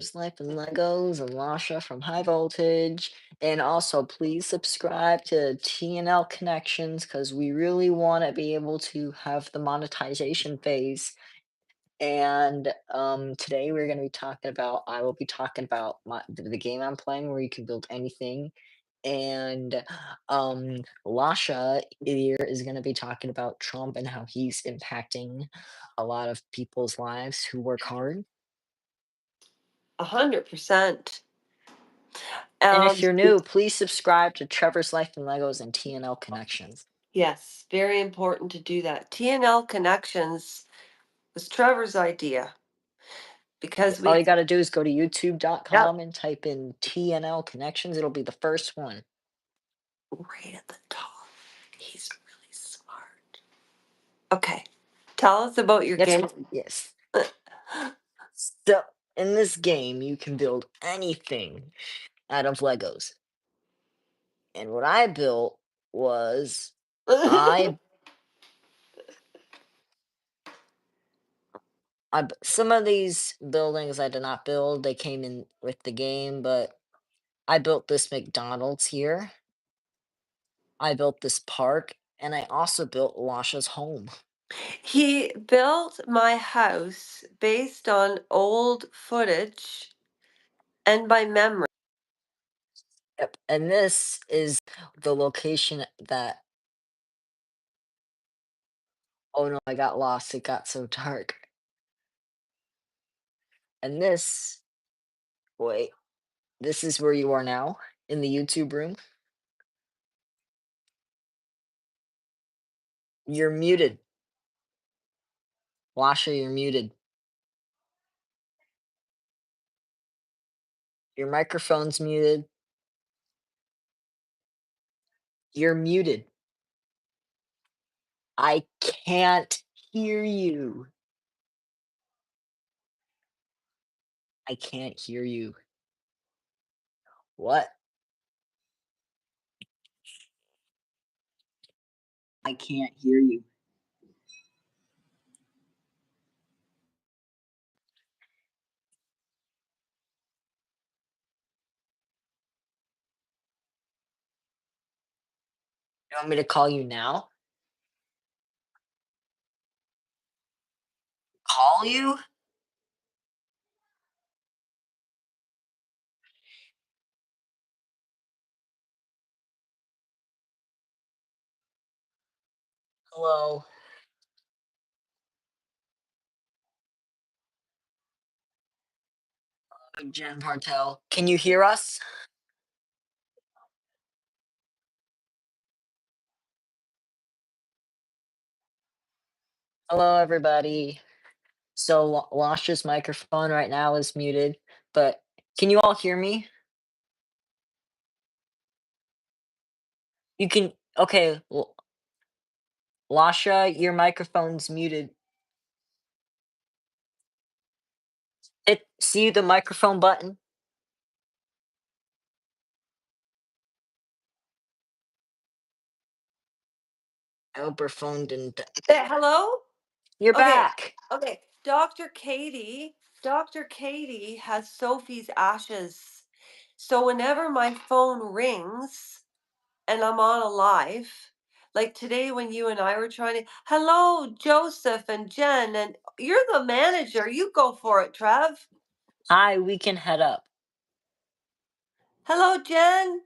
Trevor's Life and Legos and Lasha from High Voltage. And also, please subscribe to TNL Connections because we really want to be able to have the monetization phase. And today we're going to be talking about, I will be talking about the game I'm playing where you can build anything. And Lasha here is going to be talking about Trump and how he's impacting a lot of people's lives who work hard. 100%. And if Um, you're new, please subscribe to Trevor's Life and Legos and TNL Connections. yes, very important to do that. TNL Connections was Trevor's idea because All we, you got to do is go to yep, youtube.com and type in TNL Connections. It'll be the first one. right at the top. He's really smart. Okay, tell us about your That's game. what, yes. So in this game, you can build anything out of Legos. And what I built was I some of these buildings I did not build. They came in with the game, but I built this McDonald's here. I built this park, and I also built Lasha's home. He built my house based on old footage and by memory. Yep. And this is the location that, oh no, I got lost. It got so dark. And this, wait, this is where you are now in the YouTube room. You're muted. Lasha, you're muted. Your microphone's muted. You're muted. I can't hear you. I can't hear you. What? I can't hear you. You want me to call you now? Call you? Hello, Jen Martell. Can you hear us? Hello, everybody. So Lasha's microphone right now is muted, but can you all hear me? You can. Okay, Lasha, your microphone's muted. See the microphone button? I hope her phone didn't. Hello? You're Okay, back. okay. Dr. Katie has Sophie's ashes. So whenever my phone rings and I'm on a live, like today when you and I were trying to, hello, Joseph and Jen, and you're the manager. You go for it, Trev. Hi, we can head up. Hello, Jen.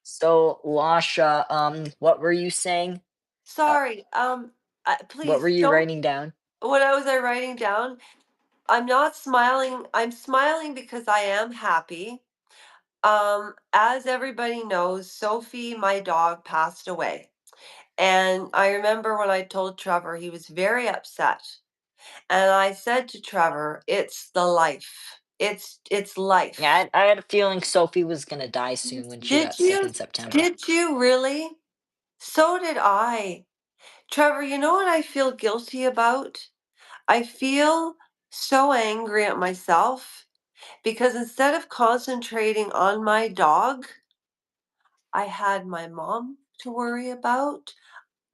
So Lasha, what were you saying? Uh, Sorry. what were Please you don't. writing down? What was I writing down? I'm not smiling. I'm smiling because I am happy. As everybody knows, Sophie, my dog, passed away. And I remember when I told Trevor, he was very upset. And I said to Trevor, it's the life. It's life. Yeah, I had a feeling Sophie was gonna die soon when she Did got sick you? in September. Did you really? So did I. Trevor, you know what I feel guilty about? I feel so angry at myself because instead of concentrating on my dog, I had my mom to worry about,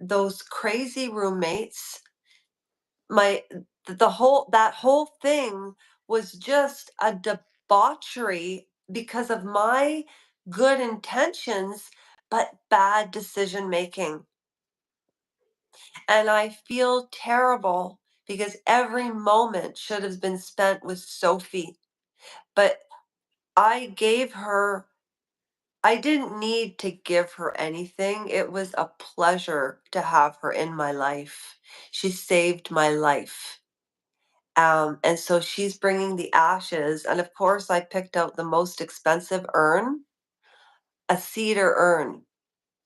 those crazy roommates, my the whole that whole thing was just a debauchery because of my good intentions, but bad decision making. And I feel terrible because every moment should have been spent with Sophie. But I gave her, I didn't need to give her anything. It was a pleasure to have her in my life. She saved my life. And so she's bringing the ashes. And of course, I picked out the most expensive urn, a cedar urn.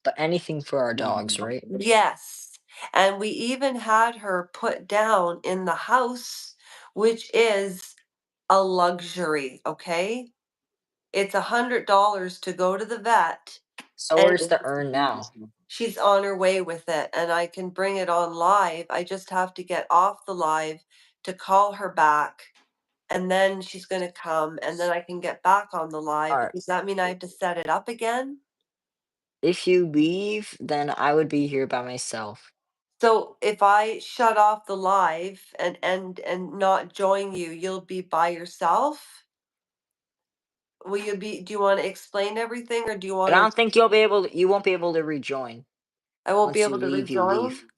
But anything for our dogs, right? Yes. And we even had her put down in the house, which is a luxury, okay? It's $100 to go to the vet, So and where's the urn now? she's on her way with it, and I can bring it on live. I just have to get off the live to call her back, and then she's gonna come, and then I can get back on the live. Alright. Does that mean I have to set it up again? If you leave, then I would be here by myself. So if I shut off the live and not join you, you'll be by yourself? Will you be do you wanna explain everything, or do you But I wanna don't think you won't be able to rejoin. I won't be Once you able to leave, you leave. rejoin?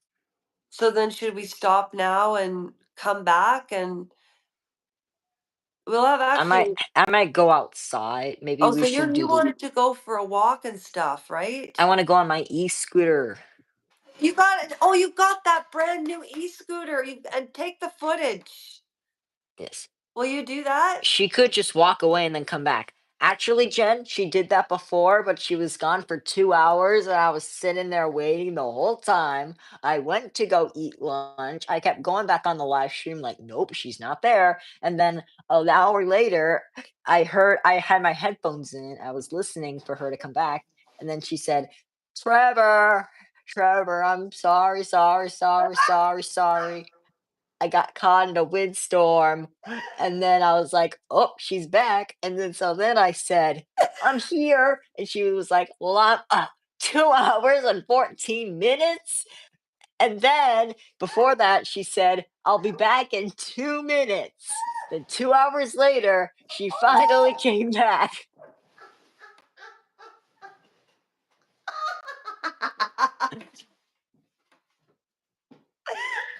So then should we stop now and come back, and we'll have I might actually I might go outside. Maybe oh, we so should you do the wanted to go for a walk and stuff, I right? wanna go on my e-scooter. You got it. Oh, you got that brand new e-scooter. You and take the footage. Yes. Will you do that? She could just walk away and then come back. Actually, Jen, she did that before, but she was gone for 2 hours, and I was sitting there waiting the whole time. I went to go eat lunch. I kept going back on the live stream like, "Nope, she's not there." And then an hour later, I had my headphones in, I was listening for her to come back, and then she said, "Trevor, Trevor, I'm sorry, sorry, sorry, sorry, sorry." I got caught in a windstorm, and then I was like, "Oh, she's back," and then I said, "I'm here," and she was like, "Well, I'm 2 hours and 14 minutes?" And then before that, she said, "I'll be back in 2 minutes." Then 2 hours later, she finally came back.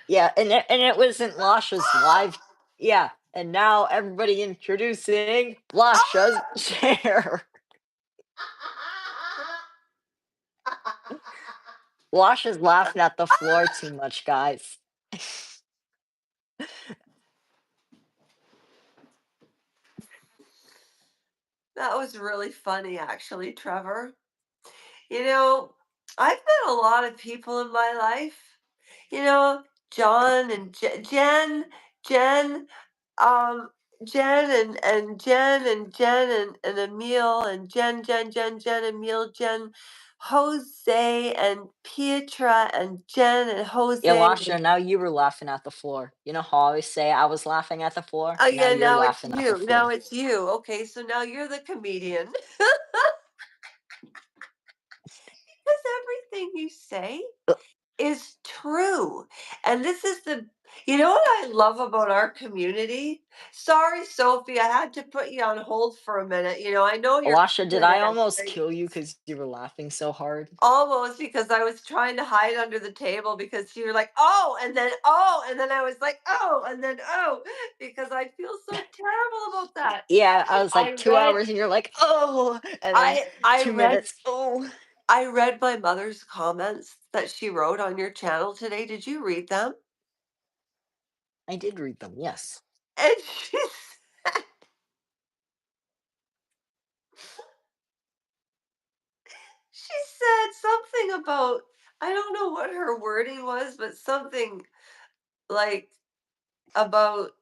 Yeah, and it wasn't Lasha's live. Yeah, and now everybody introducing Lasha's chair. Wash is laughing at the floor too much, guys. That was really funny, actually, Trevor. You know, I've met a lot of people in my life. You know, John and Jen, um, Jen and Emil and Jen, Emil, Jose and Pietra and Jen and Yeah, Jose. Lasha, now you were laughing at the floor. You know how I always say I was laughing at the floor? Oh Now yeah, you're now it's laughing at the you. Now floor. it's you. Okay, so now you're the comedian. Because everything you say Uh, is true. And this is the you know what I love about our community? Sorry, Sophie, I had to put you on hold for a minute. I know you're Lasha, did coming I in, almost right? kill you because you were laughing so hard? Almost because I was trying to hide under the table because you were like, oh, and then I was like, oh, and then oh, because I feel so terrible about that. Yeah, I was I like 2 read hours and you're like, "Oh," and then I 2 read minutes, "Oh." I read my mother's comments that she wrote on your channel today. Did you read them? I did read them, yes. And she said something about I don't know what her wording was, but something like about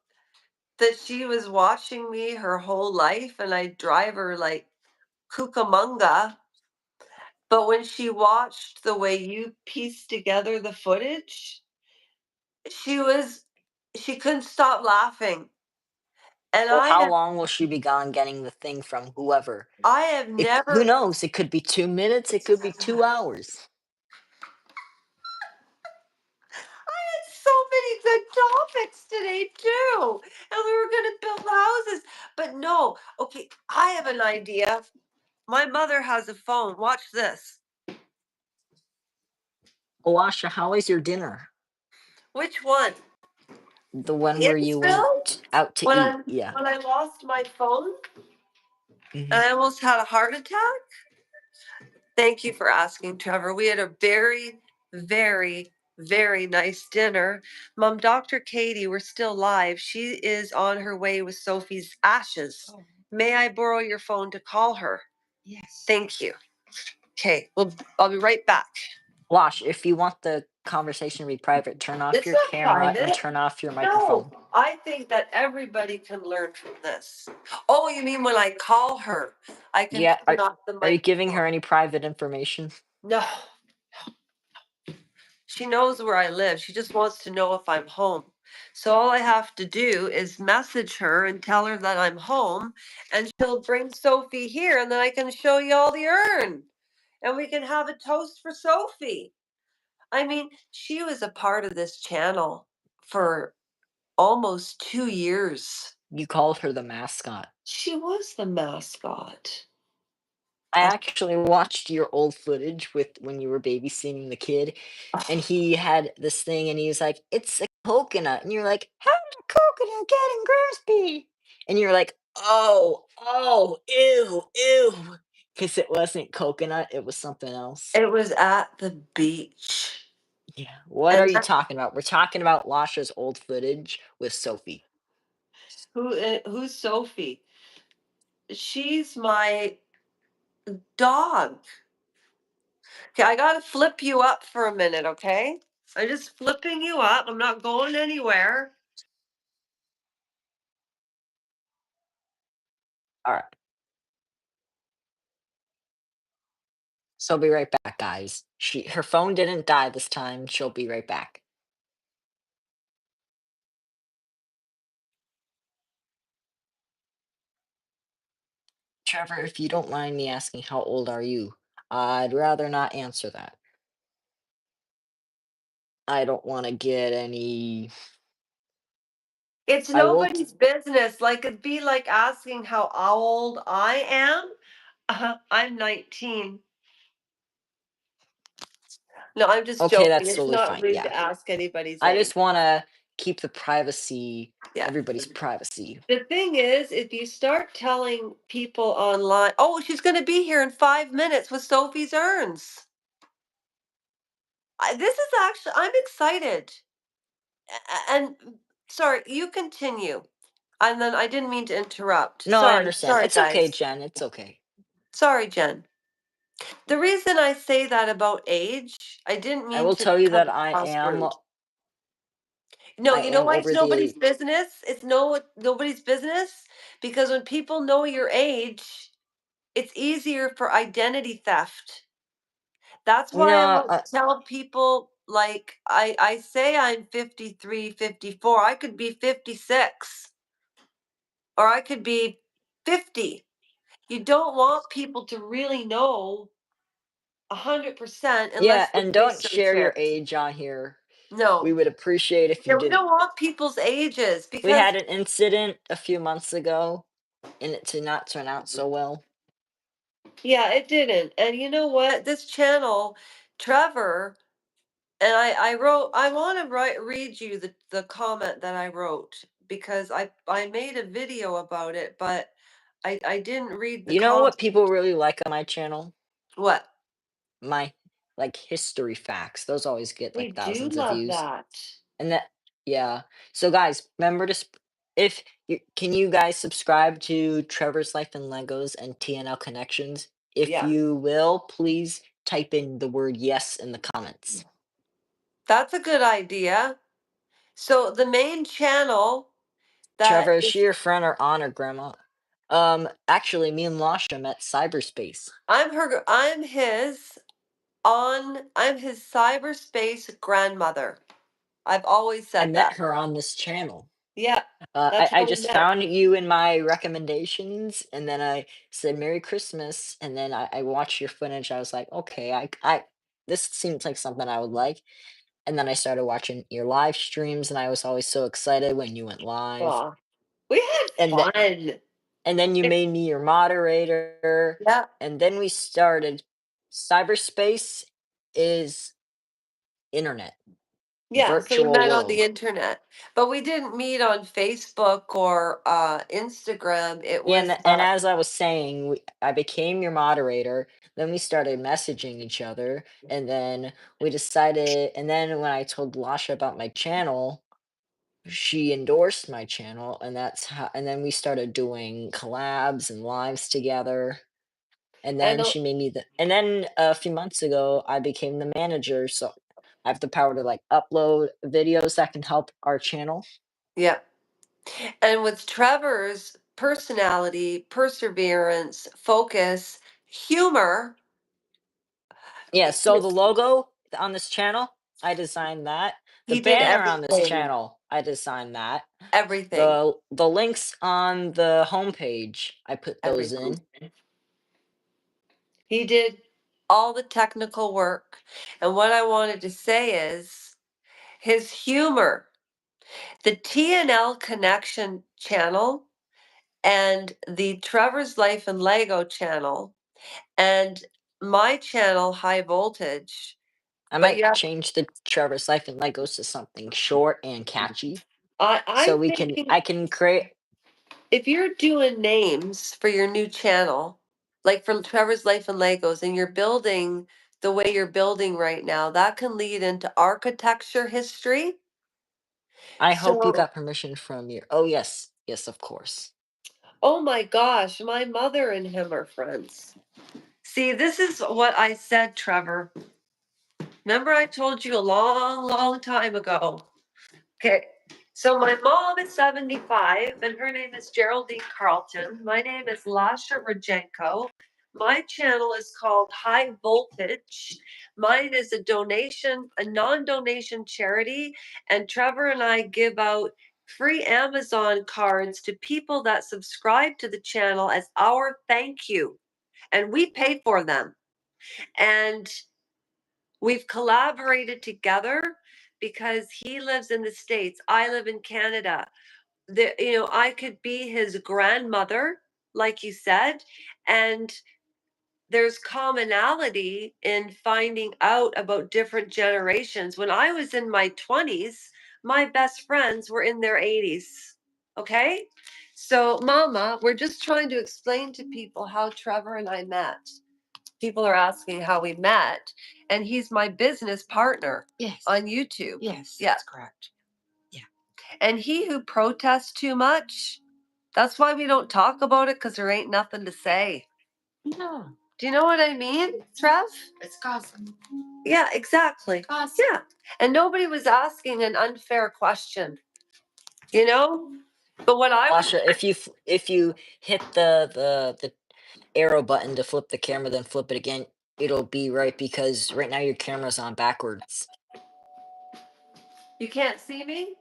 that she was watching me her whole life and I drive her like Cucamonga. But when she watched the way you pieced together the footage, she was she couldn't stop laughing. And Well, how long will she be gone getting the thing from whoever? I have Who never knows? It could be 2 minutes, it could be 2 hours. so talking good topics today too. And we were gonna build houses. But no, okay, I have an idea. My mother has a phone. Watch this. Alasha, how was your dinner? Which one? The one where you went Innsville? out to When eat. I Yeah. when I lost my phone and Hmm. I almost had a heart attack? Thank you for asking, Trevor. We had a very, very, very nice dinner. Mom, Dr. Katie, we're still live. She is on her way with Sophie's ashes. Oh. May I borrow your phone to call her? Yes. Thank you. Okay, well, I'll be right back. Wash, if you want the conversation to be private, turn off It's your not camera and private. turn off your No, microphone. I think that everybody can learn from this. Oh, you mean when I call her, I can Yeah, turn off the are you giving her microphone? any private information? No, she knows where I live. She just wants to know if I'm home. So all I have to do is message her and tell her that I'm home, and she'll bring Sophie here, and then I can show you all the urn, and we can have a toast for Sophie. I mean, she was a part of this channel for almost 2 years. You called her the mascot. She was the mascot. I I, actually watched your old footage with when you were babysitting the kid, and he had this thing, and he's like, "It's a coconut," and you're like, "How did a coconut get in Grimsby?" And you're like, "Oh, oh, ew, ew," because it wasn't coconut, it was something else. it was at the beach. Yeah. What are And you talking about? We're talking about Lasha's old footage with Sophie. who's Sophie? She's my dog. Okay, I gotta flip you up for a minute, okay? I'm just flipping you up. I'm not going anywhere. All right. So I'll be right back, guys. Her phone didn't die this time. She'll be right back. Trevor, if you don't mind me asking, how old are you? I'd rather not answer that. I don't want to get any. It's I will. nobody's business. Like it'd be like asking how old I am. I'm 19. No, I'm just Okay, joking. that's It's totally not fine. rude Yeah. to ask anybody's I age. just want to keep the privacy, Yeah. everybody's privacy. The thing is, if you start telling people online, oh, she's going to be here in 5 minutes with Sophie's urns. This is actually, I'm excited. And sorry, you continue. And then I didn't mean to interrupt. No, I Sorry, understand. sorry, It's okay, guys. Jen. It's okay. Sorry, Jen. The reason I say that about age, I didn't I mean will to tell you come that I across am rude. No, I you know am why it's over the nobody's age. business? It's nobody's business because when people know your age, it's easier for identity theft. That's why I No, won't tell people like I say I'm 53, 54. I could be 56 or I could be 50. You don't want people to really know 100% yeah, unless they and don't research share your it. age on here. We No. would appreciate if you Yeah, we didn't. don't want people's ages We because had an incident a few months ago, and it did not turn out so well. yeah, it didn't. And you know what? This channel, Trevor, and I wrote I want to read you the comment that I wrote because I made a video about it, but I didn't read the You know what comment. people really like on my channel? What? My like history facts. Those always get They like do thousands of love views. that. And that yeah. So guys, remember to if you can you guys subscribe to Trevor's Life and Legos and TNL Connections? If Yeah. you will, please type in the word yes in the comments. That's a good idea. So the main channel Trevor, that is she is your friend or aunt or grandma? Actually, me and Lasha met cyberspace. I'm his cyberspace grandmother. I've always I said met that. her on this channel. Yeah, I, that's I how we just met. found you in my recommendations, and then I said Merry Christmas, and then I watched your footage. I was like, okay, I this seems like something I would like. and then I started watching your live streams, and I was always so excited when you went live. Aw. We had And the fun. and then you It made me your moderator, Yeah. and then we started cyberspace is internet, Yeah, so we virtual met on the world. internet, but we didn't meet on Facebook or, Instagram. It Yeah, was, and as I was saying, I became your moderator, then we started messaging each other, and then we decided and then when I told Lasha about my channel, she endorsed my channel, and that's how and then we started doing collabs and lives together. And and then she made me and then a few months ago, I became the manager, so I have the power to, like, upload videos that can help our channel. yeah. And with Trevor's personality, perseverance, focus, humor, Yeah, he so the logo on this channel, I designed that. The he did banner on this everything, channel, I designed that. everything, The links on the homepage, I put those everything. in. He did all the technical work. And what I wanted to say is his humor, the TNL Connection channel and the Trevor's Life and Lego channel and my channel, High Voltage. I But might yeah, change the Trevor's Life and Legos to something short and catchy, so I'm we can thinking I can create if you're doing names for your new channel, like for Trevor's Life and Legos, and you're building the way you're building right now, that can lead into architecture history. I hope you So, got permission from your oh, yes. Yes, of course. oh my gosh, my mother and him are friends. See, this is what I said, Trevor. Remember, I told you a long, long time ago. Okay. So my mom is 75 and her name is Geraldine Carlton. My name is Lasha Rajenko. My channel is called High Voltage. Mine is a non-donation charity, and Trevor and I give out free Amazon cards to people that subscribe to the channel as our thank you. And we pay for them. And we've collaborated together because he lives in the States, I live in Canada. I could be his grandmother, like you said, and there's commonality in finding out about different generations. When I was in my 20s, my best friends were in their 80s. Okay? So, Mama, we're just trying to explain to people how Trevor and I met. People are asking how we met, and he's my business partner. Yes. On YouTube. Yes. Yeah. That's correct. Yeah. And he who protests too much, that's why we don't talk about it because there ain't nothing to say. No. Do you know what I mean, Trev? It's gossip. Yeah, exactly. Gossip. Yeah. And nobody was asking an unfair question, you know? But what I was Lasha, if you hit the arrow button to flip the camera, then flip it again, it'll be right because right now your camera's on backwards. You can't see me?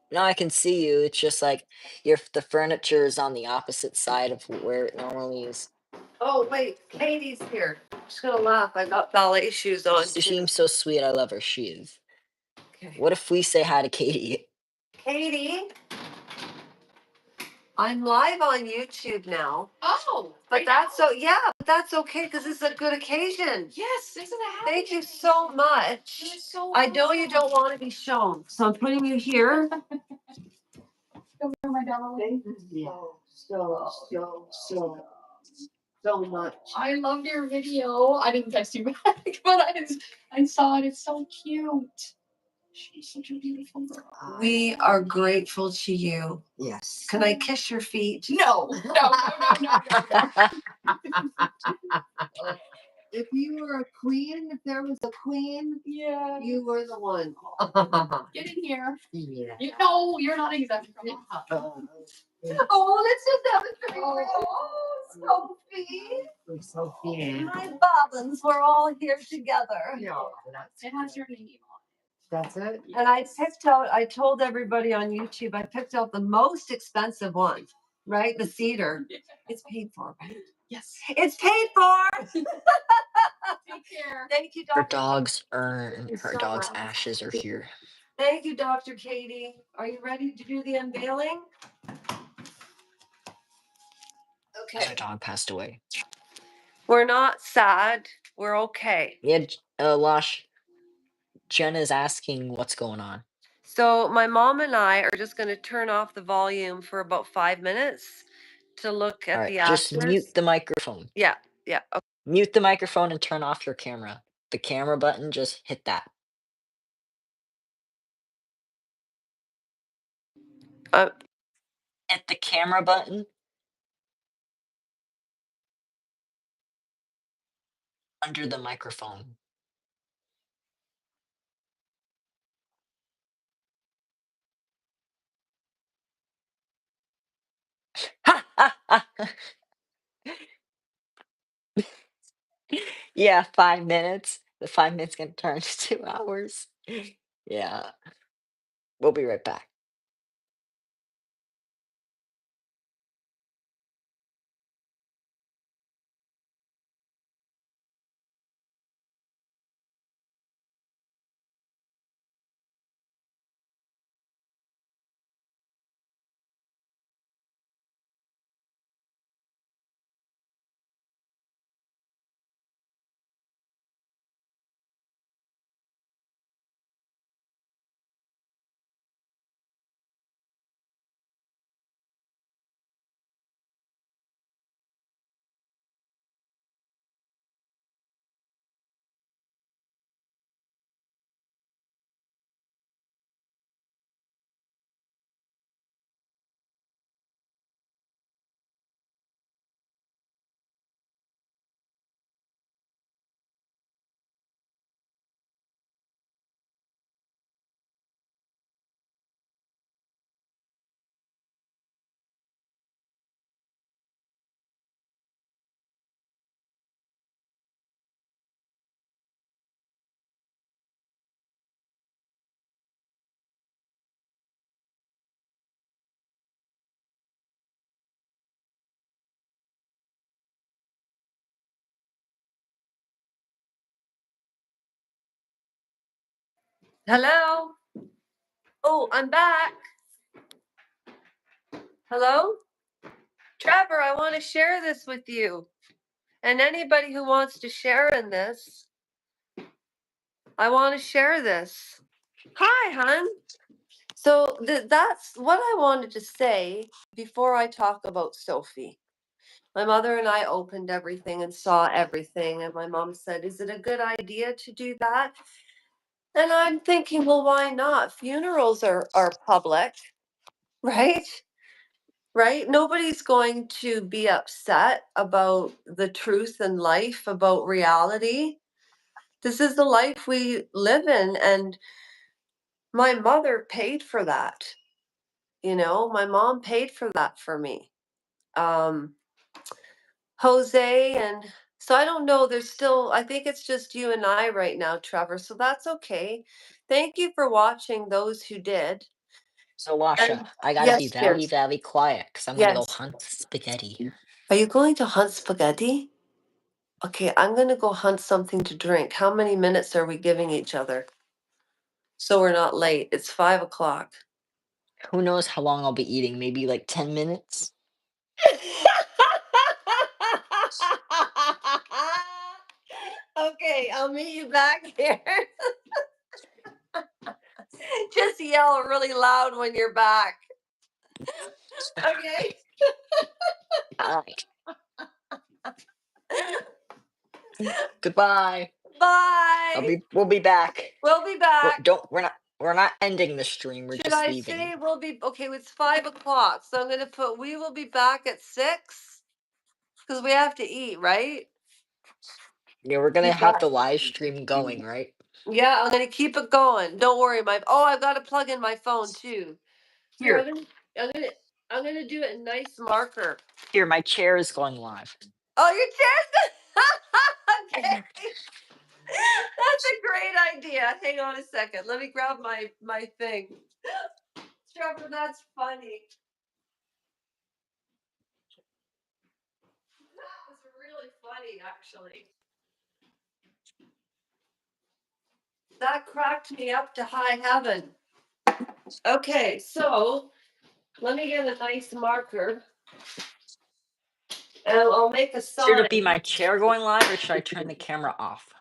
No, I can see you. It's just like the furniture is on the opposite side of where it normally is. Oh, wait, Katie's here. She's gonna laugh. I got ballet shoes on She too. seems so sweet. I love her. She is. Okay. What if we say hi to Katie? Katie, I'm live on YouTube now. Oh, but right that's now? So yeah, but that's okay because this is a good occasion. Yes, isn't it happy? Thank you so much. You're so I know you don't want to be shown, so I'm putting you here. Thank you so much. I loved your video. I didn't text you back, but I saw it. It's so cute. She's such a beautiful girl. We are grateful to you. Yes. Can I kiss your feet? No, no, no, no, no, no. If you were a queen, if there was a queen, Yeah. you were the one. Get in here. Yeah. No, you're not exempt from it. Oh, let's just have a drink. Oh, Sophie. Sophie. My bobbins, we're all here together. Yeah, It has your name on That's it. And I told everybody on YouTube, I picked out the most expensive one, right? The cedar. it. It's paid for, right? Yes. It's paid for. Take care. Thank you, Her Dr. Katie. dog's urn, Thank you her so dog's much. ashes are here. Thank you, Dr. Katie. Are you ready to do the unveiling? As her Okay. dog passed away. We're not sad. We're okay. Yeah, Losh, Jenna's asking what's going on. So my mom and I are just going to turn off the volume for about 5 minutes to look All at right, the just mute ashes. the microphone. Yeah, yeah. Okay. Mute the microphone and turn off your camera. The camera button, just hit that. Uh, Hit the camera button under the microphone. Yeah, 5 minutes. The 5 minutes gonna turn to 2 hours. Yeah, we'll be right back. Hello? Oh, I'm back. Hello? Trevor, I want to share this with you. And anybody who wants to share in this, I want to share this. Hi, hon. So that's what I wanted to say before I talk about Sophie. My mother and I opened everything and saw everything, and my mom said, "Is it a good idea to do that?" And I'm thinking, well, why not? Funerals are public, right? Right? Nobody's going to be upset about the truth in life, about reality. This is the life we live in, and my mother paid for that. My mom paid for that for me. Um, Jose, and so I don't know. There's still, I think it's just you and I right now, Trevor. So that's okay. Thank you for watching those who did. So, Lasha, And I gotta be yes, dear. very, very quiet because I'm gonna go Yes. hunt spaghetti. Are you going to hunt spaghetti? Okay, I'm going to go hunt something to drink. How many minutes are we giving each other? So we're not late. It's 5 o'clock. Who knows how long I'll be eating? Maybe like 10 minutes? Okay, I'll meet you back here. Just yell really loud when you're back. Okay. All right. Goodbye. Bye. We'll be back. We'll be back. We're not ending the stream. We're Should just I leaving. say we'll be okay? It's 5 o'clock, so I'm gonna put we will be back at 6 because we have to eat, right? Yeah, we're gonna Be have back. the live stream going, right? Yeah, I'm gonna keep it going. Don't worry, I've got to plug in my phone too. Here, Here, I'm gonna, I'm gonna do it in nice marker. here, my chair is going live. Oh, your chair's okay. That's a great idea. Hang on a second. Let me grab my thing. Trevor, that's funny. That was really funny, actually. That cracked me up to high heaven. Okay, so let me get a nice marker and I'll make a Should it be sign. my chair going live or should I turn the camera off?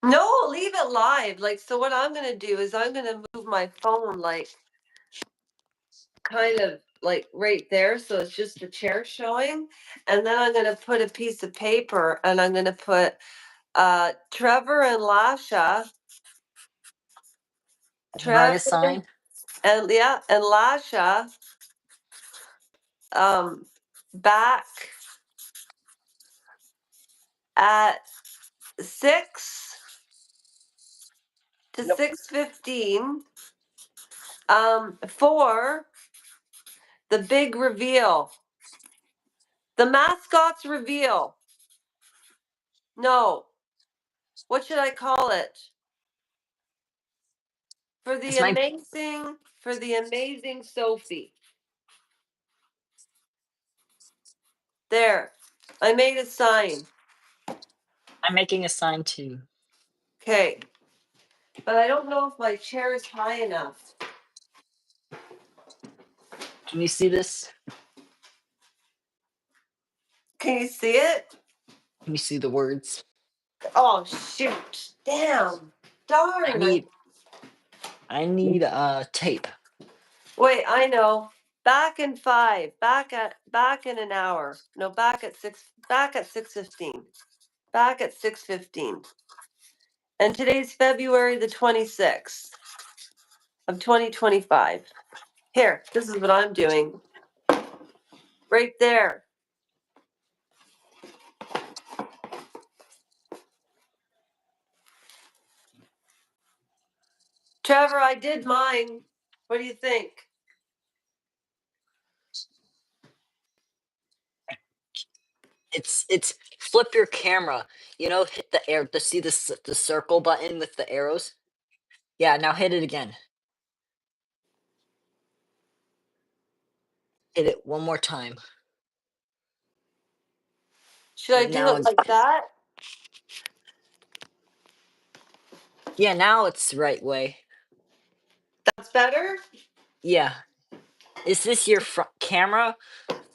No, leave it live. Like, so what I'm gonna do is I'm gonna move my phone like kind of like right there, so it's just the chair showing. And then I'm gonna put a piece of paper and I'm gonna put Trevor and Lasha. And write a Trevor sign? and yeah, and Lasha back at 6 to Yep. 6:15 for the big reveal. The mascot's reveal. No. What should I call it? It's my For the amazing Sophie. There. I made a sign. I'm making a sign too. Okay. But I don't know if my chair is high enough. Can you see this? Can you see it? Can you see the words? Oh shoot. Damn. I Darn. need I need tape. Wait, I know. Back in 5. Back in an hour. No, back at 6:15. Back at 6:15. And today's February the 26th of 2025. Here, this is what I'm doing. Right there. Trevor, I did mine. What do you think? It's flip your camera. You know, hit the air to see the circle button with the arrows. Yeah, now hit it again. Hit it one more time. Should I do Now it like that? yeah, now it's the right way. That's better? Yeah. Is this your front camera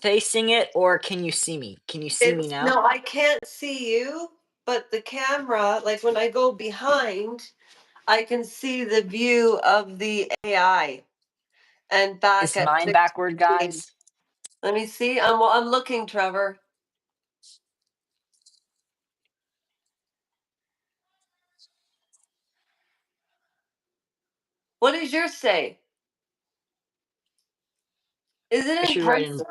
facing it or can you see me? Can you see me It's now? no, I can't see you, but the camera, like when I go behind, I can see the view of the AI and back Is at mine backward, 6:15. guys? Let me see. I'm looking, Trevor. What does yours say? Is I it in should write in. pencil?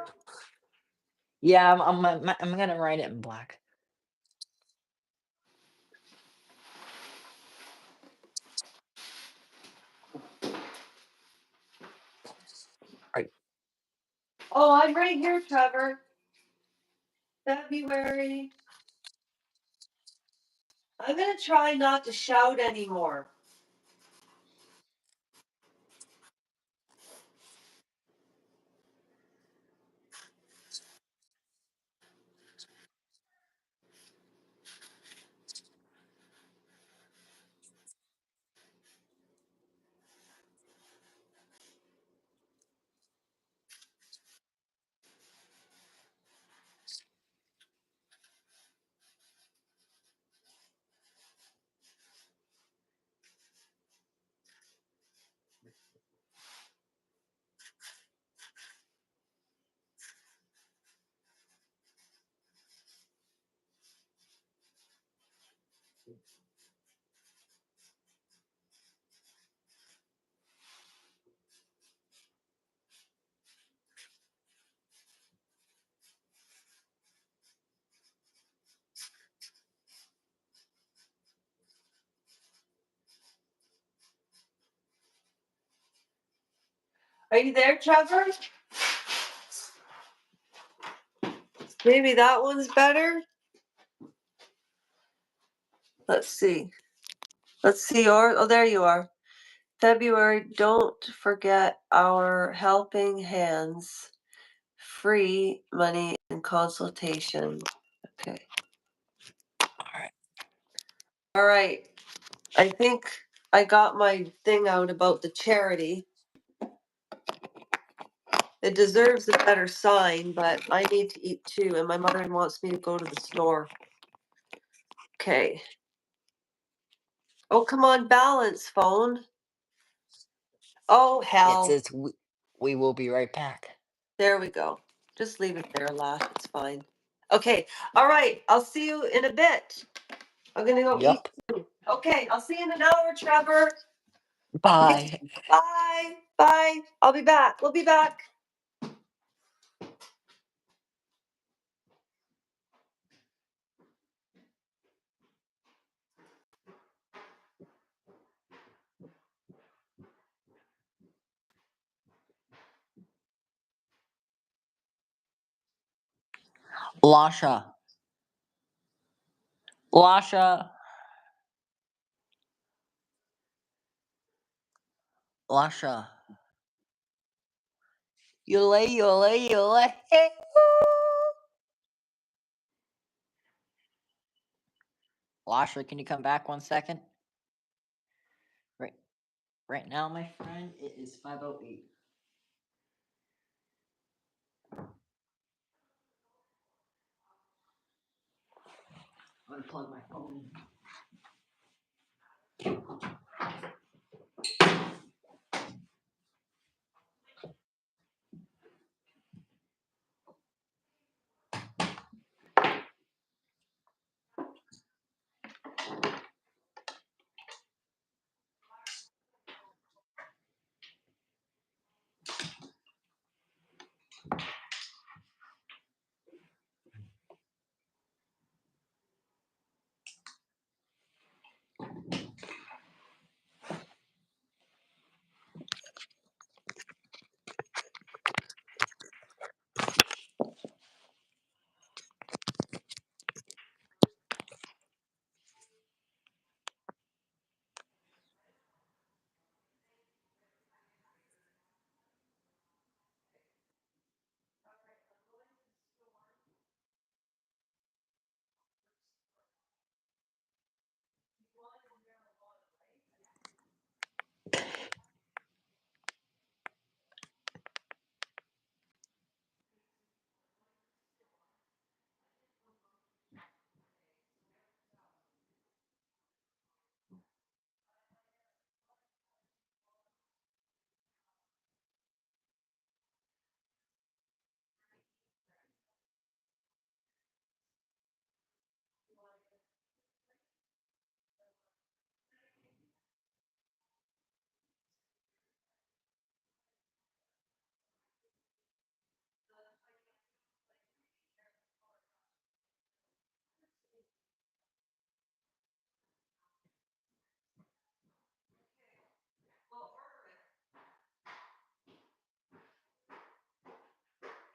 Yeah, I'm gonna write it in black. Right. Oh, I'm right here, Trevor. February. I'm gonna try not to shout anymore. Are you there, Trevor? Maybe that one's better. Let's see. Let's see yours. Oh, there you are. February, don't forget our helping hands. Free money and consultation. Okay. All right. All right. I think I got my thing out about the charity. It deserves a better sign, but I need to eat too, and my mother wants me to go to the store. Okay. Oh, come on, balance, phone. Oh, It hell. says we will be right back. There we go. Just leave it there, Lash. It's fine. Okay. All right. I'll see you in a bit. I'm going to go eat. Yup. Okay. I'll see you in an hour, Trevor. Bye. Bye. Bye. I'll be back. We'll be back. Lasha. Lasha. Lasha. Yole, yole, yole. Hey, Lasha, can you come back 1 second? Right, right now, my friend, it is 5:08. I'm gonna plug my phone in. You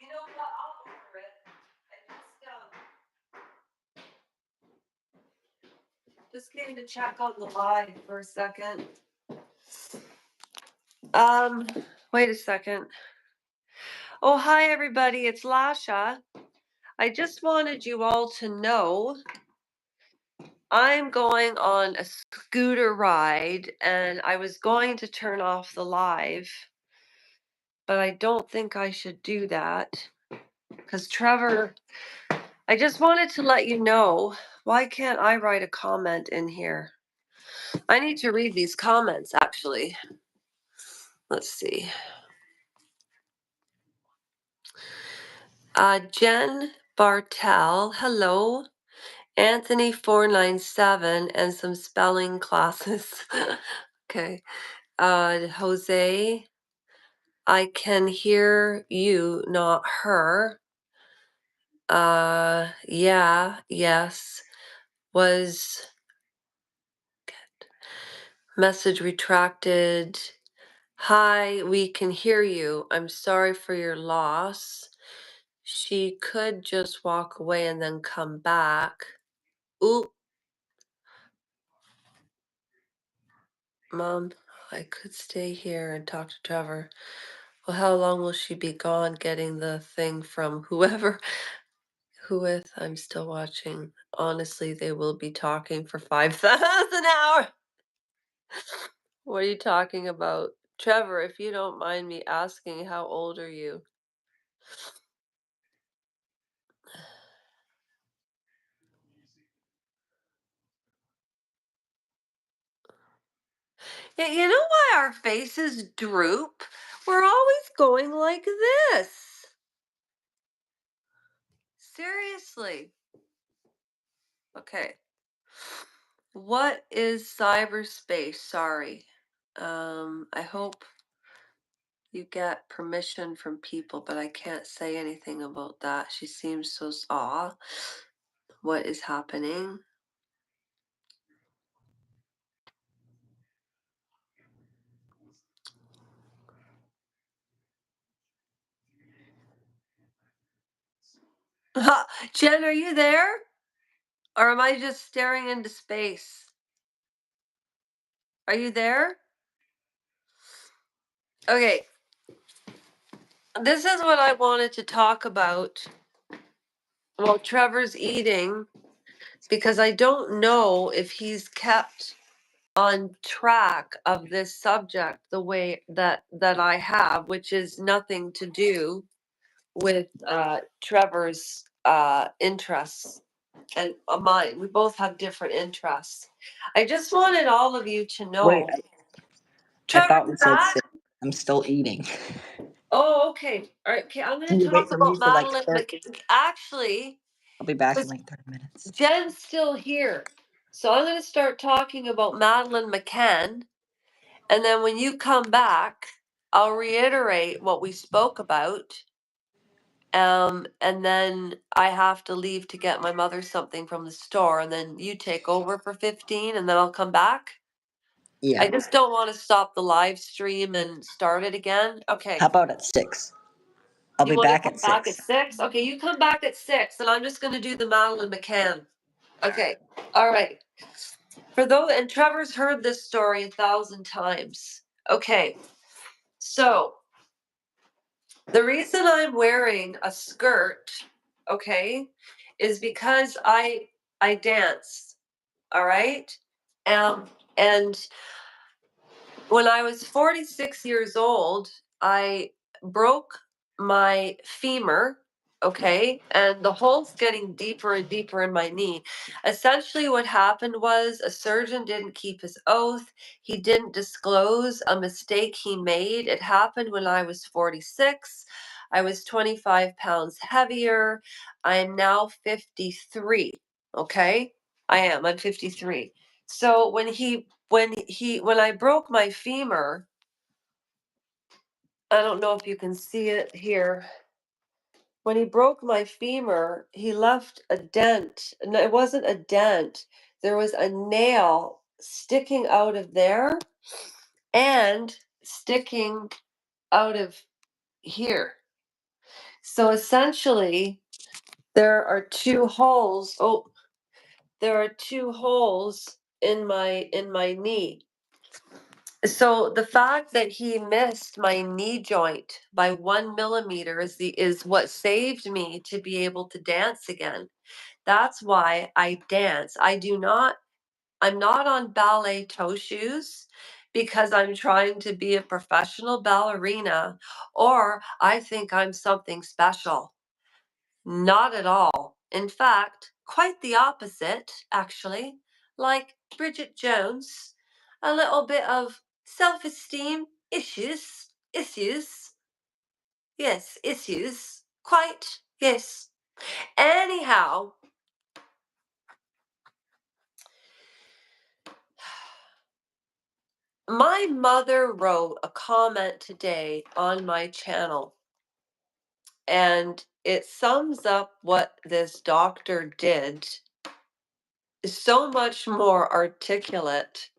know what? I'll order it. I just came to check on the live for a second. Um, Wait a second. Oh, hi everybody. It's Lasha. I just wanted you all to know I'm going on a scooter ride and I was going to turn off the live, but I don't think I should do that because Trevor, I just wanted to let you know, why can't I write a comment in here? I need to read these comments actually. Let's see. Jen Bartel, hello. Anthony 497 and some spelling classes. Okay. Jose, I can hear you, not her. Yeah, yes. Was message retracted. Hi, we can hear you. I'm sorry for your loss. She could just walk away and then come back. Ooh, Mom, I could stay here and talk to Trevor. Well, how long will she be gone getting the thing from whoever? Who with? I'm still watching. Honestly, they will be talking for 5,000 hours. What are you talking about? Trevor, if you don't mind me asking, how old are you? Yeah, you know why our faces droop? We're always going like this. Seriously. Okay. What is cyberspace? Sorry. I hope you get permission from people, but I can't say anything about that. She seems so aw. What is happening? Jen, are you there? Or am I just staring into space? Are you there? Okay. This is what I wanted to talk about while Trevor's eating, because I don't know if he's kept on track of this subject the way that I have, which is nothing to do with Trevor's interests and mine. We both have different interests. I just wanted all of you to Wait, know. I Trevor, thought you we said back? 6. I'm still eating. Oh, okay. All right. Okay, I'm going Can to you wait talk for me about for like Madeline 30? Actually, I'll be back in 'cause like 30 minutes. Jen's still here. So I'm going to start talking about Madeline McCann. And then when you come back, I'll reiterate what we spoke about. And then I have to leave to get my mother something from the store. And then you take over for 15 and then I'll come back. Yeah. I just don't want to stop the live stream and start it again. Okay. How about at 6? I'll You be want to back come at back at 6. 6? Okay, you come back at 6, and I'm just going to do the Madeline McCann. Okay, all right. For those, and Trevor's heard this story 1,000 times. Okay, so the reason I'm wearing a skirt, okay, is because I dance. All right, and when I was 46 years old, I broke my femur, okay? And the hole's getting deeper and deeper in my knee. Essentially, what happened was a surgeon didn't keep his oath. He didn't disclose a mistake he made. It happened when I was 46. I was 25 pounds heavier. I am now 53, okay? I'm 53. So when I broke my femur, I don't know if you can see it here. When he broke my femur, he left a dent. No, it wasn't a dent. There was a nail sticking out of there and sticking out of here. So essentially, there are two holes. Oh, there are two holes in my knee. So the fact that he missed my knee joint by 1 millimeter is what saved me to be able to dance again. That's why I dance. I'm not on ballet toe shoes because I'm trying to be a professional ballerina or I think I'm something special. Not at all. In fact, quite the opposite, actually. Like Bridget Jones, a little bit of self esteem issues. Issues. Yes, issues. Quite, yes. Anyhow, my mother wrote a comment today on my channel, and it sums up what this doctor did so much more articulate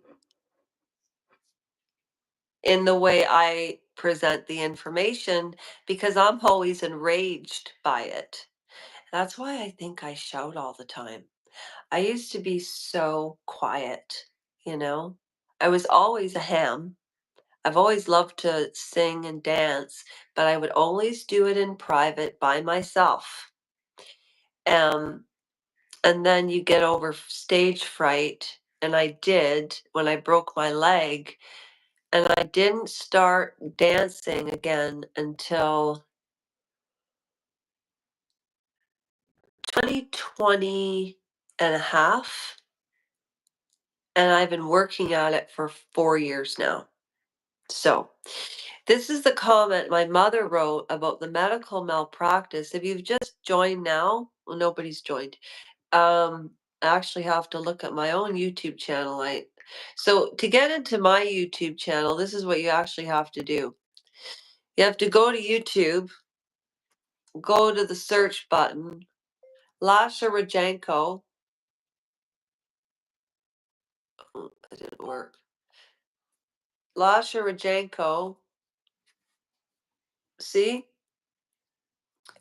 in the way I present the information because I'm always enraged by it. That's why I think I shout all the time. I used to be so quiet, you know? I was always a ham. I've always loved to sing and dance, but I would always do it in private by myself. Um, and then you get over stage fright and I did when I broke my leg, and I didn't start dancing again until 2020 and a half, and I've been working at it for 4 years now. So, this is the comment my mother wrote about the medical malpractice. If you've just joined now, well, nobody's joined. I actually have to look at my own YouTube channel. So to get into my YouTube channel, this is what you actually have to do. You have to go to YouTube, go to the search button, Lasha Rajenko. Oh, that didn't work. Lasha Rajenko. See?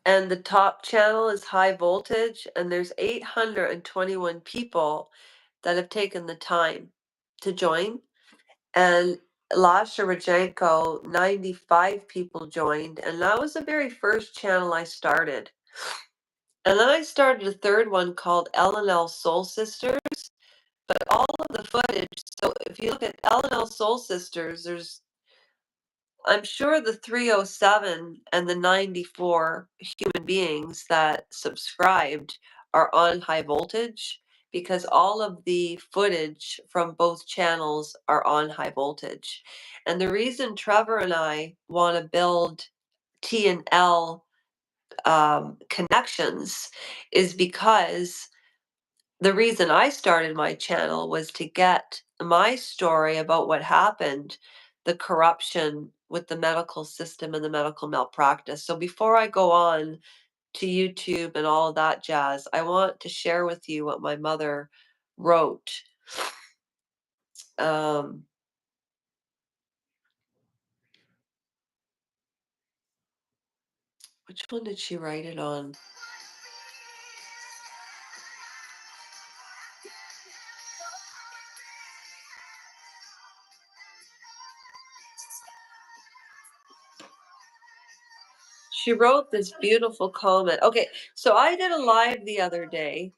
And the top channel is High Voltage, and there's 821 people that have taken the time to join. And Lasha Rajenko, 95 people joined, and that was the very first channel I started. And then I started a third one called L&L Soul Sisters, but all of the footage, so if you look at L&L Soul Sisters, I'm sure the 307 and the 94 human beings that subscribed are on High Voltage because all of the footage from both channels are on High Voltage. And the reason Trevor and I want to build T and L connections is because the reason I started my channel was to get my story about what happened, the corruption with the medical system and the medical malpractice. So before I go on to YouTube and all of that jazz, I want to share with you what my mother wrote. Um, which one did she write it on? She wrote this beautiful comment. Okay, so I did a live the other day.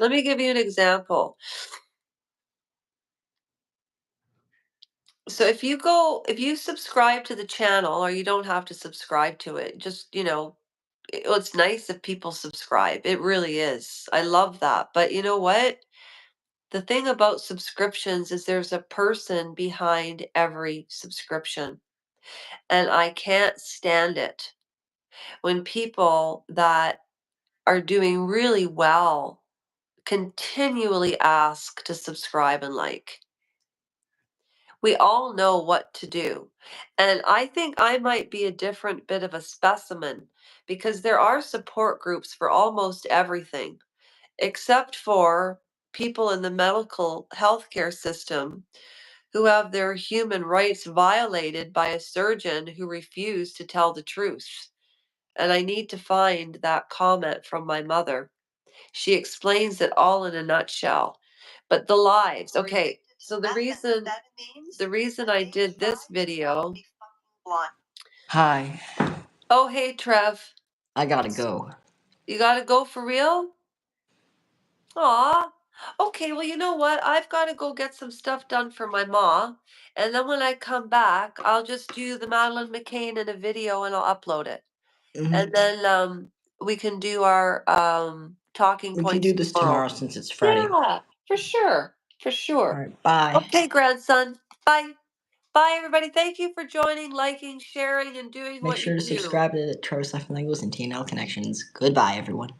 Let me give you an example. So if you subscribe to the channel, or you don't have to subscribe to it, just, it's nice if people subscribe. It really is. I love that. But you know what? The thing about subscriptions is there's a person behind every subscription. And I can't stand it when people that are doing really well continually ask to subscribe and like. We all know what to do. And I think I might be a different bit of a specimen because there are support groups for almost everything, except for people in the medical healthcare system who have their human rights violated by a surgeon who refused to tell the truth. And I need to find that comment from my mother. She explains it all in a nutshell. But the lives, okay, so the reason I did this video. Hi, Oh, hey, Trev. I gotta go. You gotta go for real? Aw. Okay, well, you know what? I've got to go get some stuff done for my ma. And then when I come back, I'll just do the Madeline McCain in a video and I'll upload it. And Mhm. then we can do our talking We can points do this tomorrow. tomorrow since it's Friday. Yeah, for sure. For sure. Alright, bye. Okay, grandson. Bye. Bye, everybody. Thank you for joining, liking, sharing, and doing Make what sure you to do. subscribe to Trevor's Life and Legos and TNL Connections. Goodbye, everyone.